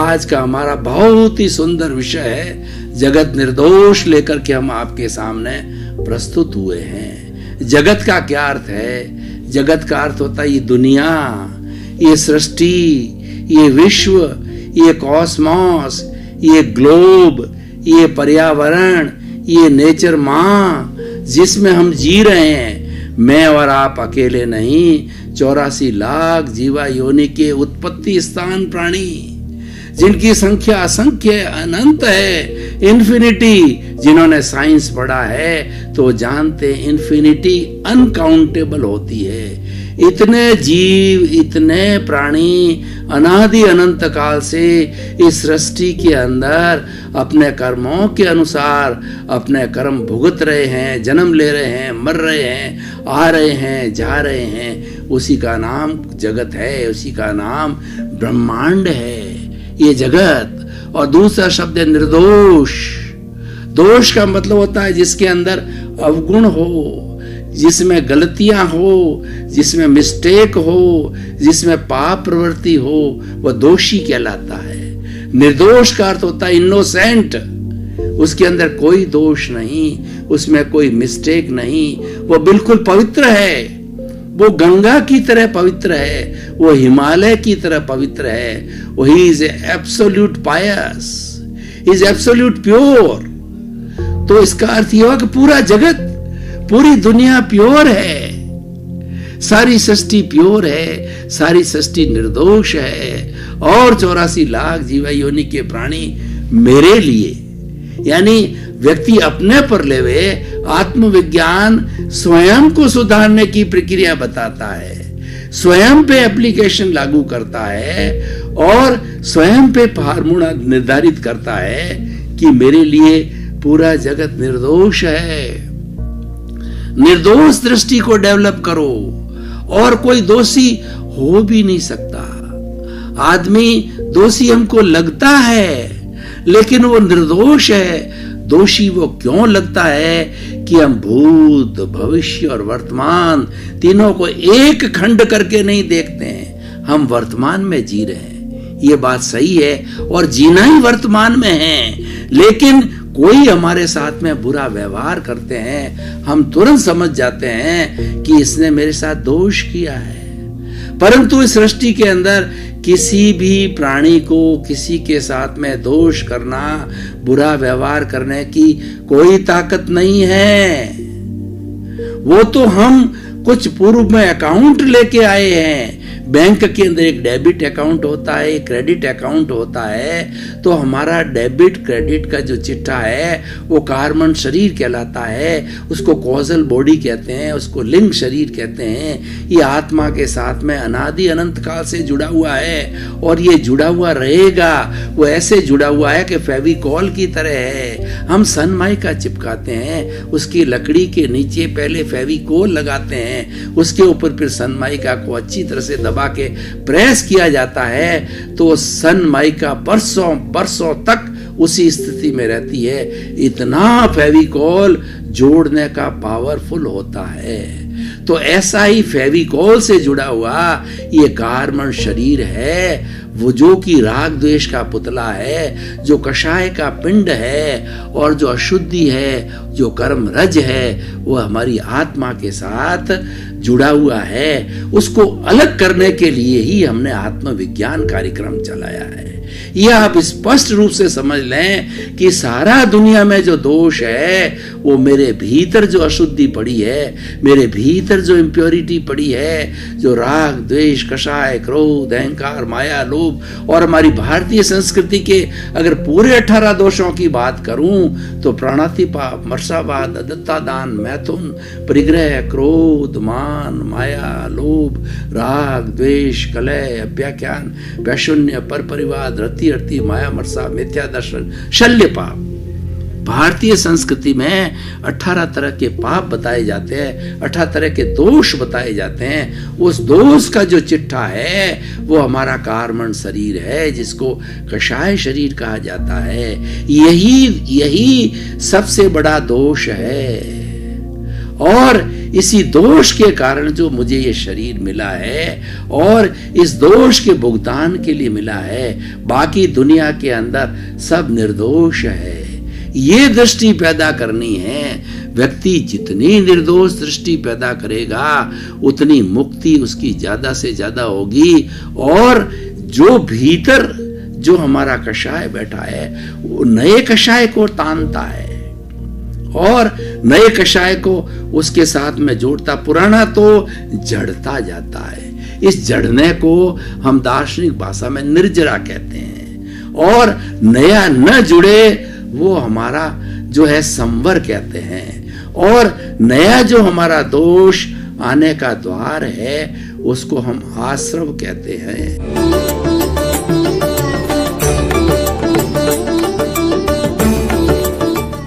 आज का हमारा बहुत ही सुंदर विषय है जगत निर्दोष लेकर के हम आपके सामने प्रस्तुत हुए हैं। जगत का क्या अर्थ है? जगत का अर्थ होता है ये दुनिया, ये सृष्टि, ये विश्व, ये कॉस्मॉस, ये ग्लोब, ये पर्यावरण, ये नेचर माँ जिसमें हम जी रहे हैं। मैं और आप अकेले नहीं, 84 लाख जीवा योनि के उत्पत्ति स्थान प्राणी जिनकी संख्या असंख्य अनंत है, इन्फिनिटी। जिन्होंने साइंस पढ़ा है तो जानते इन्फिनिटी अनकाउंटेबल होती है। इतने जीव, इतने प्राणी अनादि अनंत काल से इस सृष्टि के अंदर अपने कर्मों के अनुसार अपने कर्म भुगत रहे हैं, जन्म ले रहे हैं, मर रहे हैं, आ रहे हैं, जा रहे हैं। उसी का नाम जगत है, उसी का नाम ब्रह्मांड है ये जगत। और दूसरा शब्द है निर्दोष। दोष का मतलब होता है जिसके अंदर अवगुण हो, जिसमें गलतियां हो, जिसमें मिस्टेक हो, जिसमें पाप प्रवृत्ति हो, वह दोषी कहलाता है। निर्दोष का अर्थ होता है इनोसेंट, उसके अंदर कोई दोष नहीं, उसमें कोई मिस्टेक नहीं, वो बिल्कुल पवित्र है। वो गंगा की तरह पवित्र है, वो हिमालय की तरह पवित्र है। वो ही is absolute pious, is absolute pure. तो इसका अर्थ यह हुआ कि पूरा जगत, पूरी दुनिया प्योर है, सारी सृष्टि प्योर है, सारी सृष्टि निर्दोष है। और 84 लाख जीवा योनि के प्राणी मेरे लिए, यानी व्यक्ति अपने पर लेवे आत्मविज्ञान स्वयं को सुधारने की प्रक्रिया बताता है, स्वयं पे एप्लीकेशन लागू करता है और स्वयं पे फार्मूला निर्धारित करता है कि मेरे लिए पूरा जगत निर्दोष है। निर्दोष दृष्टि को डेवलप करो और कोई दोषी हो भी नहीं सकता। आदमी दोषी हमको लगता है लेकिन वो निर्दोष है। दोषी वो क्यों लगता है कि हम भूत, भविष्य और वर्तमान तीनों को एक खंड करके नहीं देखते हैं, हम वर्तमान में जी रहे हैं। ये बात सही है और जीना ही वर्तमान में है। लेकिन कोई हमारे साथ में बुरा व्यवहार करते हैं, हम तुरंत समझ जाते हैं कि इसने मेरे साथ दोष किया है। परंतु इस सृष्टि के अंदर किसी भी प्राणी को किसी के साथ में दोष करना, बुरा व्यवहार करने की कोई ताकत नहीं है। वो तो हम कुछ पूर्व में अकाउंट लेके आए हैं। बैंक के अंदर एक डेबिट अकाउंट होता है, एक क्रेडिट अकाउंट होता है। तो हमारा डेबिट क्रेडिट का जो चिट्ठा है वो कार्बन शरीर कहलाता है, उसको कॉजल बॉडी कहते हैं, उसको लिंग शरीर कहते हैं। ये आत्मा के साथ में अनादि अनंत काल से जुड़ा हुआ है और ये जुड़ा हुआ रहेगा। वो ऐसे जुड़ा हुआ है कि फेविकॉल की तरह है। हम सनमाइका चिपकाते हैं, उसकी लकड़ी के नीचे पहले फेविकॉल लगाते हैं, उसके ऊपर फिर सनमाइका को अच्छी तरह से दबा के प्रेस किया जाता है तो सनमाइका बरसों बरसों तक उसी स्थिति में रहती है। इतना फेविकॉल जोड़ने का पावरफुल होता है। तो ऐसा ही फेविकॉल से जुड़ा हुआ ये कार्बन शरीर है, वो जो कि राग द्वेष का पुतला है, जो कषाय का पिंड है और जो अशुद्धि है, जो कर्म रज है, वो हमारी आत्मा के साथ जुड़ा हुआ है। उसको अलग करने के लिए ही हमने आत्मविज्ञान कार्यक्रम चलाया है। यह आप स्पष्ट रूप से समझ लें कि सारा दुनिया में जो दोष है वो मेरे भीतर जो अशुद्धि पड़ी है, मेरे भीतर जो इम्प्योरिटी पड़ी है, जो राग द्वेष कषाय क्रोध अहंकार माया लोभ। और हमारी भारतीय संस्कृति के अगर पूरे 18 दोषों की बात करूं तो प्राणातिपात, मर्सावाद, अदत्तादान, मैथुन, परिग्रह, क्रोध, मान, माया, लोभ, राग द्वेष, कलह, अभ्याख्यान, वैशून्य, पर परिवाद, रति अर्ति, माया मर्सा, मिथ्या दर्शन, शल्य पाप। भारतीय संस्कृति में 18 तरह के पाप बताए जाते हैं, 18 तरह के दोष बताए जाते हैं। उस दोष का जो चिट्ठा है वो हमारा कार्बन शरीर है, जिसको कषाय शरीर कहा जाता है। यही सबसे बड़ा दोष है और इसी दोष के कारण जो मुझे ये शरीर मिला है और इस दोष के भुगतान के लिए मिला है, बाकी दुनिया के अंदर सब निर्दोष है, ये दृष्टि पैदा करनी है। व्यक्ति जितनी निर्दोष दृष्टि पैदा करेगा उतनी मुक्ति उसकी ज्यादा से ज्यादा होगी। और जो भीतर जो हमारा कषाय बैठा है वो नए कषाय को तानता है और नए कषाय को उसके साथ में जोड़ता, पुराना तो जड़ता जाता है। इस जड़ने को हम दार्शनिक भाषा में निर्जरा कहते हैं और नया न जुड़े वो हमारा जो है संवर कहते हैं। और नया जो हमारा दोष आने का द्वार है उसको हम आश्रव कहते हैं।